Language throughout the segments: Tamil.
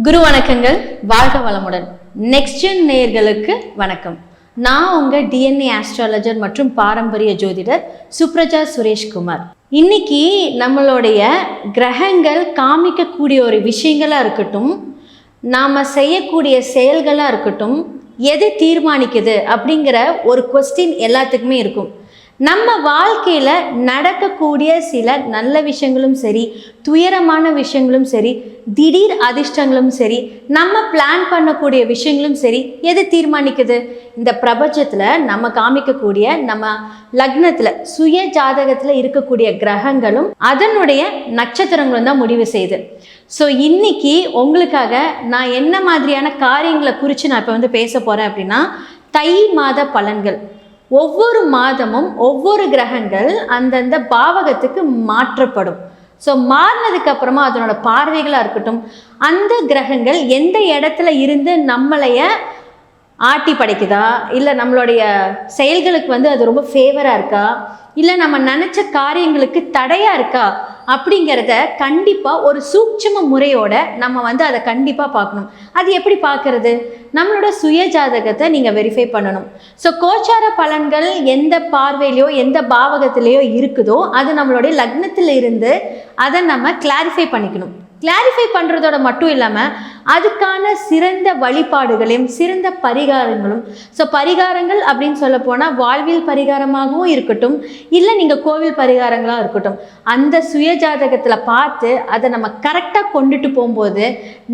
குரு வணக்கங்கள். வாழ்க வளமுடன். நெக்ஸ்ட் ஜென் நேயர்களுக்கு வணக்கம். நான் உங்க டிஎன்ஏ ஆஸ்ட்ராலஜர் மற்றும் பாரம்பரிய ஜோதிடர் சுப்ரஜா சுரேஷ்குமார். இன்னைக்கு நம்மளுடைய கிரகங்கள் காமிக்கக்கூடிய ஒரு விஷயங்களா இருக்கட்டும், நாம செய்யக்கூடிய செயல்களா இருக்கட்டும், எது தீர்மானிக்குது அப்படிங்கிற ஒரு கொஸ்டின் எல்லாத்துக்குமே இருக்கும். நம்ம வாழ்க்கையில் நடக்கக்கூடிய சில நல்ல விஷயங்களும் சரி, துயரமான விஷயங்களும் சரி, திடீர் அதிர்ஷ்டங்களும் சரி, நம்ம பிளான் பண்ணக்கூடிய விஷயங்களும் சரி, எது தீர்மானிக்குது? இந்த பிரபஞ்சத்தில் நம்ம காமிக்கக்கூடிய நம்ம லக்னத்தில் சுய ஜாதகத்தில் இருக்கக்கூடிய கிரகங்களும் அதனுடைய நட்சத்திரங்களும் தான் முடிவு செய்யுது. ஸோ இன்னைக்கு உங்களுக்காக நான் என்ன மாதிரியான காரியங்களை குறித்து நான் இப்போ பேச போகிறேன் அப்படின்னா, தை மாத பலன்கள். ஒவ்வொரு மாதமும் ஒவ்வொரு கிரகங்கள் அந்தந்த பாவகத்துக்கு மாற்றப்படும். ஸோ மாறினதுக்கு அப்புறமா அதனோட பார்வைகளாக இருக்கட்டும், அந்த கிரகங்கள் எந்த இடத்துல இருந்து நம்மளைய ஆட்டி படைக்குதா, இல்லை நம்மளுடைய செயல்களுக்கு அது ரொம்ப ஃபேவராக இருக்கா, இல்லை நம்ம நினச்ச காரியங்களுக்கு தடையாக இருக்கா அப்படிங்கிறத கண்டிப்பாக ஒரு சூட்சும முறையோட நம்ம அதை கண்டிப்பாக பார்க்கணும். அது எப்படி பார்க்கறது? நம்மளோட சுய ஜாதகத்தை நீங்கள் வெரிஃபை பண்ணணும். ஸோ கோச்சார பலன்கள் எந்த பார்வையிலையோ எந்த பாவகத்திலேயோ இருக்குதோ அது நம்மளுடைய லக்னத்தில் இருந்து அதை நம்ம கிளாரிஃபை பண்ணிக்கணும். கிளாரிஃபை பண்ணுறதோட மட்டும் இல்லாமல் அதுக்கான சிறந்த வழிபாடுகளையும் சிறந்த பரிகாரங்களும். ஸோ பரிகாரங்கள் அப்படின்னு சொல்ல போனால் வாழ்வியல் பரிகாரமாகவும் இருக்கட்டும், இல்லை நீங்கள் கோவில் பரிகாரங்களாக இருக்கட்டும், அந்த சுய ஜாதகத்தில் பார்த்து அதை நம்ம கரெக்டாக கொண்டுட்டு போகும்போது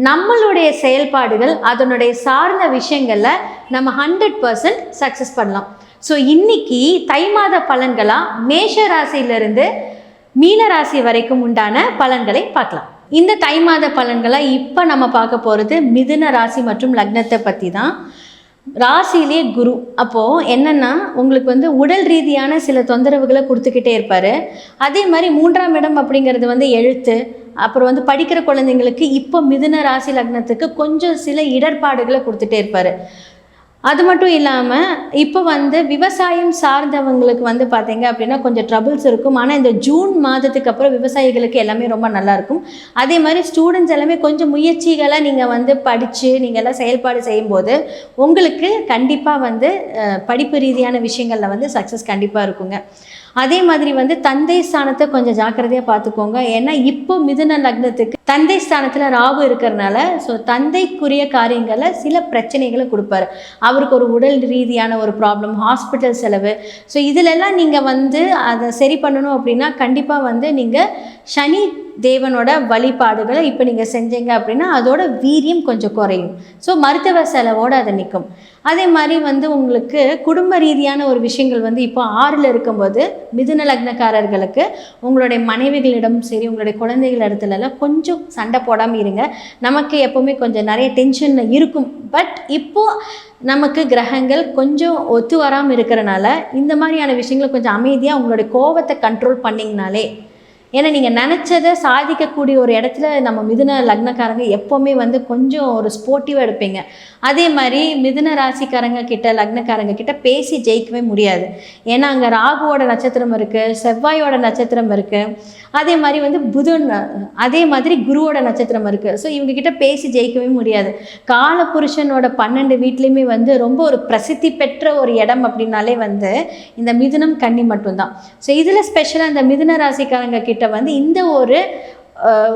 நம்மளுடைய செயல்பாடுகள் அதனுடைய சார்ந்த விஷயங்களில் நம்ம 100% சக்ஸஸ் பண்ணலாம். ஸோ இன்னைக்கு தை மாத பலன்களாக மேஷ ராசியிலிருந்து மீன ராசி வரைக்கும் உண்டான பலன்களை பார்க்கலாம். இந்த தை மாத பலன்களாக இப்போ நம்ம பார்க்க போகிறது மிதுன ராசி மற்றும் லக்னத்தை பற்றி தான். ராசியிலே குரு. அப்போது என்னென்னா உங்களுக்கு உடல் ரீதியான சில தொந்தரவுகளை கொடுத்துக்கிட்டே இருப்பார். அதே மாதிரி 3ஆம் இடம் அப்படிங்கிறது எழுத்து, அப்புறம் படிக்கிற குழந்தைங்களுக்கு இப்போ மிதுன ராசி லக்னத்துக்கு கொஞ்சம் சில இடர்பாடுகளை கொடுத்துட்டே இருப்பார். அது மட்டும் இல்லாமல் இப்போ விவசாயம் சார்ந்தவங்களுக்கு பார்த்தீங்க அப்படின்னா கொஞ்சம் ட்ரபிள்ஸ் இருக்கும். ஆனால் இந்த ஜூன் மாதத்துக்கு அப்புறம் விவசாயிகளுக்கு எல்லாமே ரொம்ப நல்லாயிருக்கும். அதே மாதிரி ஸ்டூடெண்ட்ஸ் எல்லாமே கொஞ்சம் முயற்சிகளை நீங்கள் படித்து நீங்கள் எல்லாம் செயல்பாடு செய்யும்போது உங்களுக்கு கண்டிப்பாக படிப்பு ரீதியான விஷயங்களில் சக்ஸஸ் கண்டிப்பாக இருக்குங்க. அதே மாதிரி தந்தை ஸ்தானத்தை கொஞ்சம் ஜாக்கிரதையாக பார்த்துக்கோங்க. ஏன்னா இப்போ மிதுன லக்னத்துக்கு தந்தை ஸ்தானத்தில் ராகு இருக்கிறதுனால ஸோ தந்தைக்குரிய காரியங்களில் சில பிரச்சனைகளை கொடுப்பாரு. அவருக்கு ஒரு உடல் ரீதியான ஒரு ப்ராப்ளம், ஹாஸ்பிட்டல் செலவு. ஸோ இதிலெல்லாம் நீங்கள் அதை சரி பண்ணணும் அப்படின்னா கண்டிப்பாக நீங்கள் சனி தேவனோட வழிபாடுகளை இப்போ நீங்கள் செஞ்சீங்க அப்படின்னா அதோட வீரியம் கொஞ்சம் குறையும். ஸோ மருத்துவ செலவோடு அதை நிற்கும். அதே மாதிரி உங்களுக்கு குடும்ப ரீதியான ஒரு விஷயங்கள் இப்போ 6ல் இருக்கும்போது மிதுன லக்னக்காரர்களுக்கு உங்களுடைய மனைவிகளிடமும் சரி உங்களுடைய குழந்தைகள் இடத்துலலாம் கொஞ்சம் சண்டை போடாமல் இருங்க. நமக்கு எப்போவுமே கொஞ்சம் நிறைய டென்ஷன் இருக்கும். பட் இப்போது நமக்கு கிரகங்கள் கொஞ்சம் ஒத்து வராமல் இருக்கிறனால இந்த மாதிரியான விஷயங்களை கொஞ்சம் அமைதியாக உங்களுடைய கோபத்தை கண்ட்ரோல் பண்ணிங்கனாலே, ஏன்னா நீங்கள் நினச்சதை சாதிக்கக்கூடிய ஒரு இடத்துல நம்ம மிதுன லக்னக்காரங்க எப்போவுமே கொஞ்சம் ஒரு ஸ்போர்ட்டிவாக எடுப்பீங்க. அதே மாதிரி மிதுன ராசிக்காரங்க கிட்ட லக்னக்காரங்க கிட்ட பேசி ஜெயிக்கவே முடியாது. ஏன்னா அங்கே ராகுவோட நட்சத்திரம் இருக்குது, செவ்வாயோட நட்சத்திரம் இருக்குது, அதே மாதிரி புதன், அதே மாதிரி குருவோட நட்சத்திரம் இருக்குது. ஸோ இவங்ககிட்ட பேசி ஜெயிக்கவே முடியாது. காலபுருஷனோட 12 வீட்லேயுமே ரொம்ப ஒரு பிரசித்தி பெற்ற ஒரு இடம் அப்படின்னாலே இந்த மிதுனம் கன்னி மட்டும்தான். ஸோ இதில் ஸ்பெஷலாக இந்த மிதுன ராசிக்காரங்க கிட்ட இந்த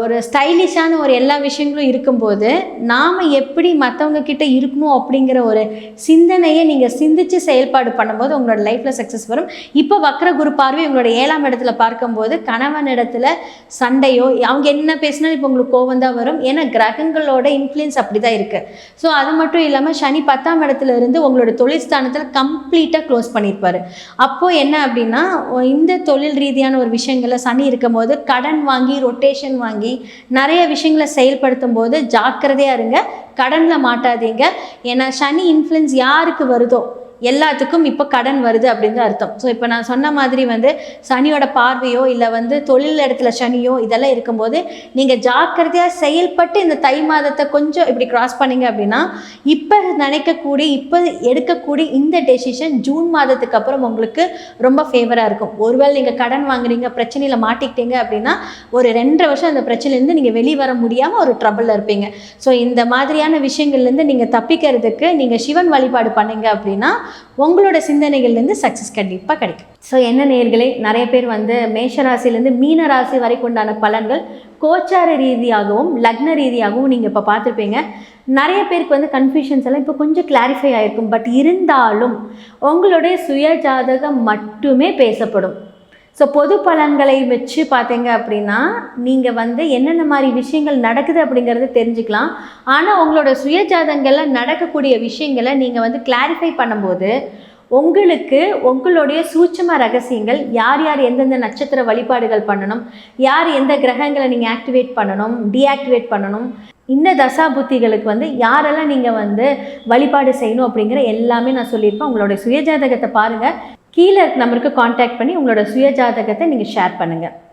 ஒரு ஸ்டைலிஷான ஒரு எல்லா விஷயங்களும் இருக்கும்போது நாம் எப்படி மற்றவங்க கிட்ட இருக்கணும் அப்படிங்கிற ஒரு சிந்தனையை நீங்கள் சிந்தித்து செயல்பாடு பண்ணும்போது உங்களோட லைஃப்பில் சக்ஸஸ் வரும். இப்போ வக்ர குரு பார்வை உங்களோட 7ஆம் இடத்துல பார்க்கும்போது கணவன் இடத்துல சண்டையோ அவங்க என்ன பேசினாலும் இப்போ உங்களுக்கு கோவம் தான் வரும். ஏன்னா கிரகங்களோட இன்ஃப்ளூயன்ஸ் அப்படி தான் இருக்குது. ஸோ அது மட்டும் இல்லாமல் சனி 10ஆம் இடத்துல இருந்து உங்களோட தொழில் ஸ்தானத்தில் கம்ப்ளீட்டாக க்ளோஸ் பண்ணியிருப்பார். அப்போது என்ன அப்படின்னா இந்த தொழில் ரீதியான ஒரு விஷயங்களில் சனி இருக்கும் போது கடன் வாங்கி ரொட்டேஷன் வாங்கி நிறைய விஷயங்களை செயல்படுத்தும் போது ஜாக்கிரதையா இருங்க, கடன்ல மாட்டாதீங்க. ஏன்னா சனி இன்ஃப்ளூயன்ஸ் யாருக்கு வருதோ எல்லாத்துக்கும் இப்போ கடன் வருது அப்படின்னு தான் அர்த்தம். ஸோ இப்போ நான் சொன்ன மாதிரி வந்து சனியோட பார்வையோ இல்லை வந்து தொழில் இடத்துல சனியோ இதெல்லாம் இருக்கும்போது நீங்கள் ஜாக்கிரதையாக செயல்பட்டு இந்த தை மாதத்தை கொஞ்சம் இப்படி கிராஸ் பண்ணிங்க அப்படின்னா இப்போ நினைக்கக்கூடிய இப்போ எடுக்கக்கூடிய இந்த டெசிஷன் ஜூன் மாதத்துக்கு அப்புறம் உங்களுக்கு ரொம்ப ஃபேவராக இருக்கும். ஒருவேளை நீங்கள் கடன் வாங்குறீங்க, பிரச்சனையில் மாட்டிக்கிட்டீங்க அப்படின்னா ஒரு 2.5 வருஷம் அந்த பிரச்சனையிலேருந்து நீங்கள் வெளியே வர முடியாமல் ஒரு ட்ரபிளில் இருப்பீங்க. ஸோ இந்த மாதிரியான விஷயங்கள்லேருந்து நீங்கள் தப்பிக்கிறதுக்கு நீங்கள் சிவன் வழிபாடு பண்ணீங்க அப்படின்னா உங்களோட சிந்தனைகள்லேருந்து சக்ஸஸ் கண்டிப்பாக கிடைக்கும். ஸோ என்ன நேயர்களே, நிறைய பேர் வந்து மேஷராசிலேருந்து மீன ராசி வரைக்கும் உண்டான பலன்கள் கோச்சார ரீதியாகவும் லக்ன ரீதியாகவும் நீங்கள் இப்போ பார்த்துருப்பீங்க. நிறைய பேருக்கு வந்து கன்ஃபியூஷன்ஸ் எல்லாம் இப்போ கொஞ்சம் கிளாரிஃபை ஆகிருக்கும். பட் இருந்தாலும் உங்களுடைய சுய ஜாதகம் மட்டுமே பேசப்படும். ஸோ பொது பலன்களை வச்சு பார்த்தீங்க அப்படின்னா நீங்கள் வந்து என்னென்ன மாதிரி விஷயங்கள் நடக்குது அப்படிங்கிறத தெரிஞ்சுக்கலாம். ஆனால் உங்களோட சுயஜாதங்களில் நடக்கக்கூடிய விஷயங்களை நீங்கள் வந்து கிளாரிஃபை பண்ணும்போது உங்களுக்கு உங்களுடைய சூட்சும ரகசியங்கள், யார் யார் எந்தெந்த நட்சத்திர வழிபாடுகள் பண்ணணும், யார் எந்த கிரகங்களை நீங்கள் ஆக்டிவேட் பண்ணணும், டீஆக்டிவேட் பண்ணணும், இந்த தசா புத்திகளுக்கு வந்து யாரெல்லாம் நீங்கள் வந்து வழிபாடு செய்யணும் அப்படிங்கிற எல்லாமே நான் சொல்லியிருப்பேன். உங்களுடைய சுயஜாதகத்தை பாருங்கள். கீழே நம்பருக்கு காண்டாக்ட் பண்ணி உங்களோட சுயஜாதகத்தை நீங்கள் ஷேர் பண்ணுங்கள்.